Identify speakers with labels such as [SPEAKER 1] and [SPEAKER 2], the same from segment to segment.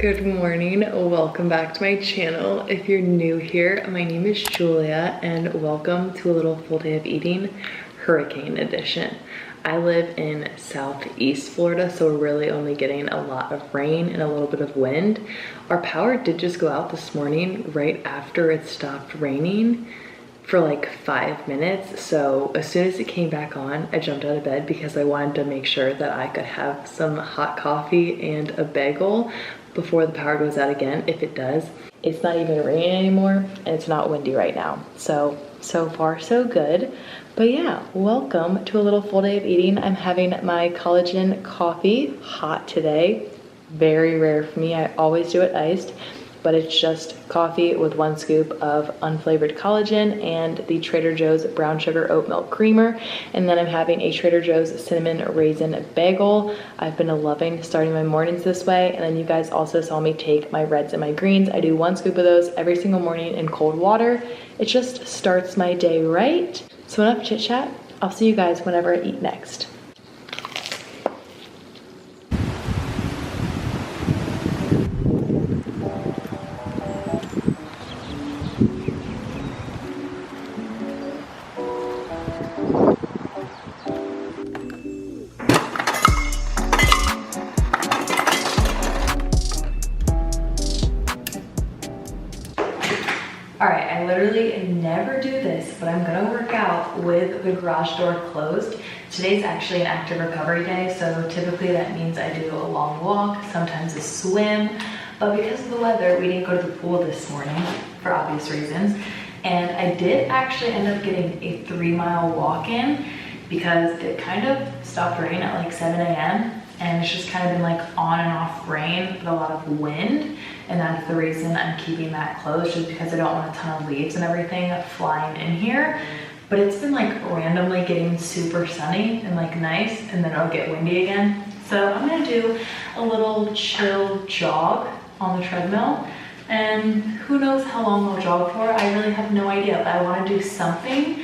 [SPEAKER 1] Good morning, welcome back to my channel. If you're new here, my name is Julia and welcome to a little full day of eating, hurricane edition. I live in southeast Florida, so we're really only getting a lot of rain and a little bit of wind. Our power did just go out this morning right after it stopped raining for like 5 minutes. So as soon as it came back on, I jumped out of bed because I wanted to make sure that I could have some hot coffee and a bagel before the power goes out again, if it does. It's not even raining anymore and it's not windy right now. So far so good. But yeah, welcome to a little full day of eating. I'm having my collagen coffee hot today. Very rare for me, I always do it iced, but it's just coffee with 1 scoop of unflavored collagen and the Trader Joe's brown sugar oat milk creamer. And then I'm having a Trader Joe's cinnamon raisin bagel. I've been loving starting my mornings this way. And then you guys also saw me take my reds and my greens. I do 1 scoop of those every single morning in cold water. It just starts my day right. So enough chit chat. I'll see you guys whenever I eat next. All right, I literally never do this, but I'm gonna work out with the garage door closed. Today's actually an active recovery day, so typically that means I do a long walk, sometimes a swim, but because of the weather, we didn't go to the pool this morning for obvious reasons. And I did actually end up getting a 3-mile walk in because it kind of stopped raining at like 7 a.m. and it's just kind of been like on and off rain with a lot of wind. And that's the reason I'm keeping that closed, just because I don't want a ton of leaves and everything flying in here. But it's been like randomly getting super sunny and like nice, and then it'll get windy again. So I'm gonna do a little chill jog on the treadmill, and who knows how long I'll jog for. I really have no idea, but I wanna do something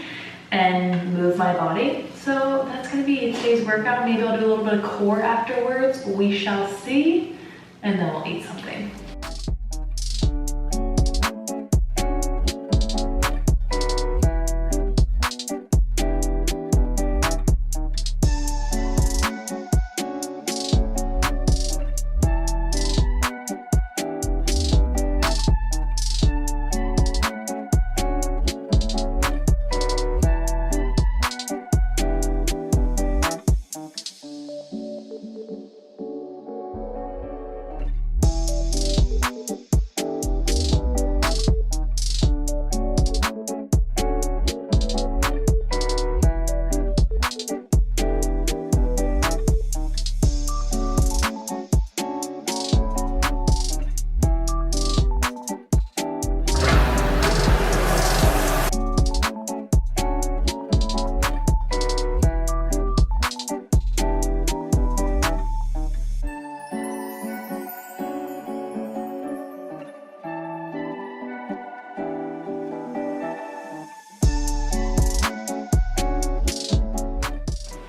[SPEAKER 1] and move my body. So that's gonna be today's workout. Maybe I'll do a little bit of core afterwards. We shall see, and then we'll eat something.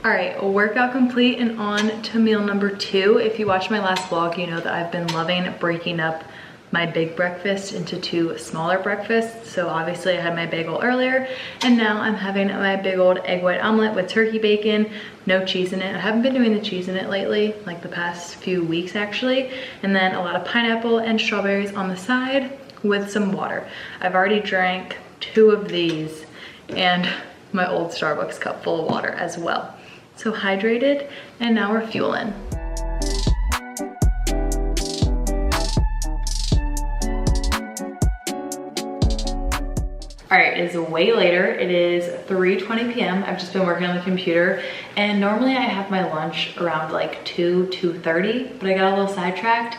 [SPEAKER 1] All right, workout complete and on to meal number 2. If you watched my last vlog, you know that I've been loving breaking up my big breakfast into 2 smaller breakfasts. So obviously I had my bagel earlier, and now I'm having my big old egg white omelet with turkey bacon, no cheese in it. I haven't been doing the cheese in it lately, like the past few weeks actually. And then a lot of pineapple and strawberries on the side with some water. I've already drank 2 of these and my old Starbucks cup full of water as well. So hydrated, and now we're fueling. All right, it is way later. It is 3:20 p.m. I've just been working on the computer, and normally I have my lunch around like 2:30, but I got a little sidetracked,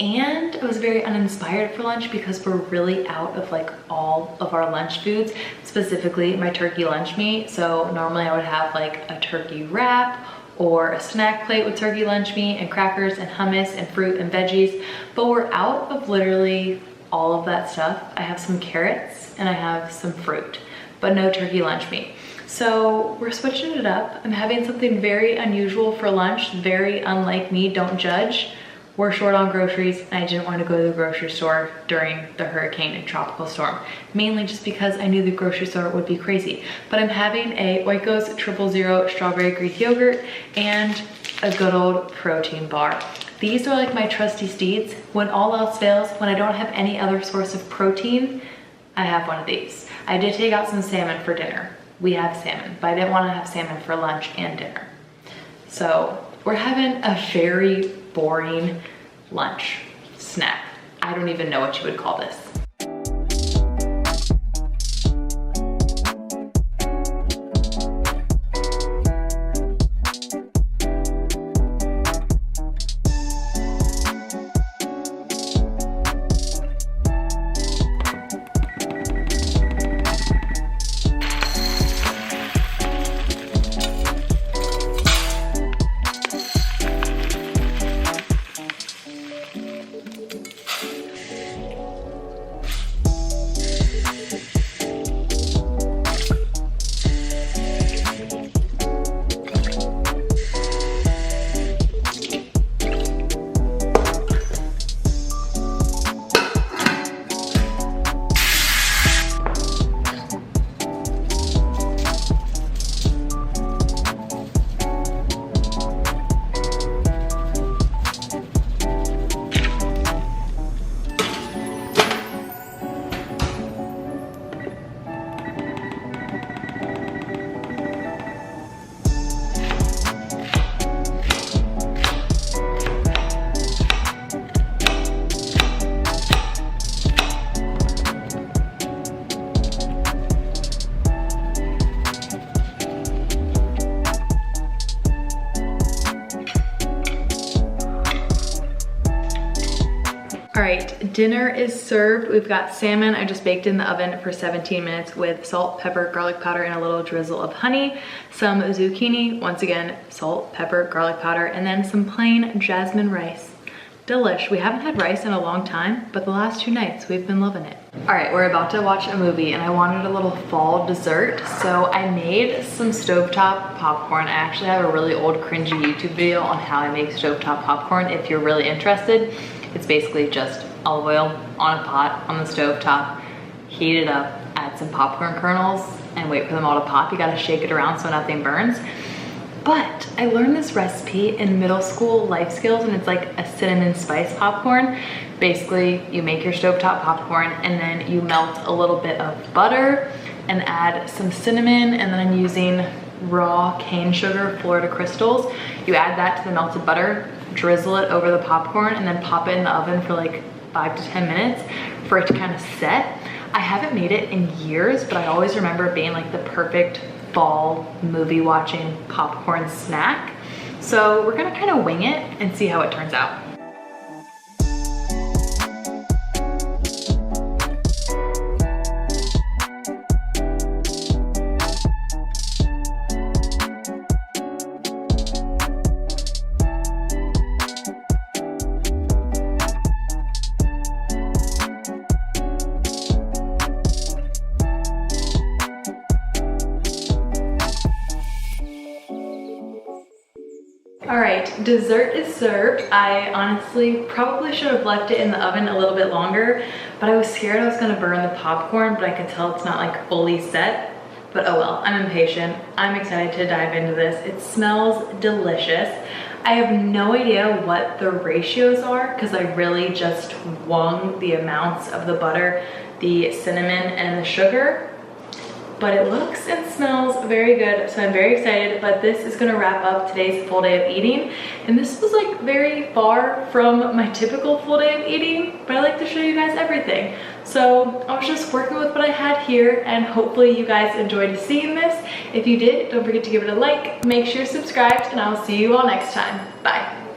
[SPEAKER 1] and I was very uninspired for lunch because we're really out of like all of our lunch foods, specifically my turkey lunch meat. So normally I would have like a turkey wrap or a snack plate with turkey lunch meat and crackers and hummus and fruit and veggies, but we're out of literally all of that stuff. I have some carrots and I have some fruit, but no turkey lunch meat. So we're switching it up. I'm having something very unusual for lunch, very unlike me, don't judge. we're short on groceries and I didn't want to go to the grocery store during the hurricane and tropical storm, mainly just because I knew the grocery store would be crazy. But I'm having a Oikos 000 strawberry Greek yogurt and a good old protein bar. These are like my trusty steeds. When all else fails, when I don't have any other source of protein, I have one of these. I did take out some salmon for dinner. We have salmon, but I didn't want to have salmon for lunch and dinner. So we're having a very boring lunch snack. I don't even know what you would call this. All right, dinner is served. We've got salmon I just baked in the oven for 17 minutes with salt, pepper, garlic powder, and a little drizzle of honey. Some zucchini, once again, salt, pepper, garlic powder, and then some plain jasmine rice. Delish. We haven't had rice in a long time, but the last 2 nights we've been loving it. All right, we're about to watch a movie and I wanted a little fall dessert, so I made some stovetop popcorn. I actually have a really old cringy YouTube video on how I make stovetop popcorn if you're really interested. It's basically just olive oil on a pot on the stove top, heat it up, add some popcorn kernels, and wait for them all to pop. You gotta shake it around so nothing burns. But I learned this recipe in middle school life skills, and it's like a cinnamon spice popcorn. Basically, you make your stovetop popcorn and then you melt a little bit of butter and add some cinnamon, and then I'm using raw cane sugar, Florida crystals. You add that to the melted butter, drizzle it over the popcorn, and then pop it in the oven for like 5 to 10 minutes for it to kind of set. I haven't made it in years, but I always remember it being like the perfect fall movie watching popcorn snack. So we're gonna kind of wing it and see how it turns out. All right, dessert is served. I honestly probably should have left it in the oven a little bit longer, but I was scared I was gonna burn the popcorn, but I can tell it's not like fully set. But oh well, I'm impatient. I'm excited to dive into this. It smells delicious. I have no idea what the ratios are because I really just wung the amounts of the butter, the cinnamon, and the sugar. But it looks and smells very good, so I'm very excited. But this is gonna wrap up today's full day of eating. And this was like very far from my typical full day of eating, but I like to show you guys everything. So I was just working with what I had here, and hopefully you guys enjoyed seeing this. If you did, don't forget to give it a like, make sure you're subscribed, and I will see you all next time. Bye.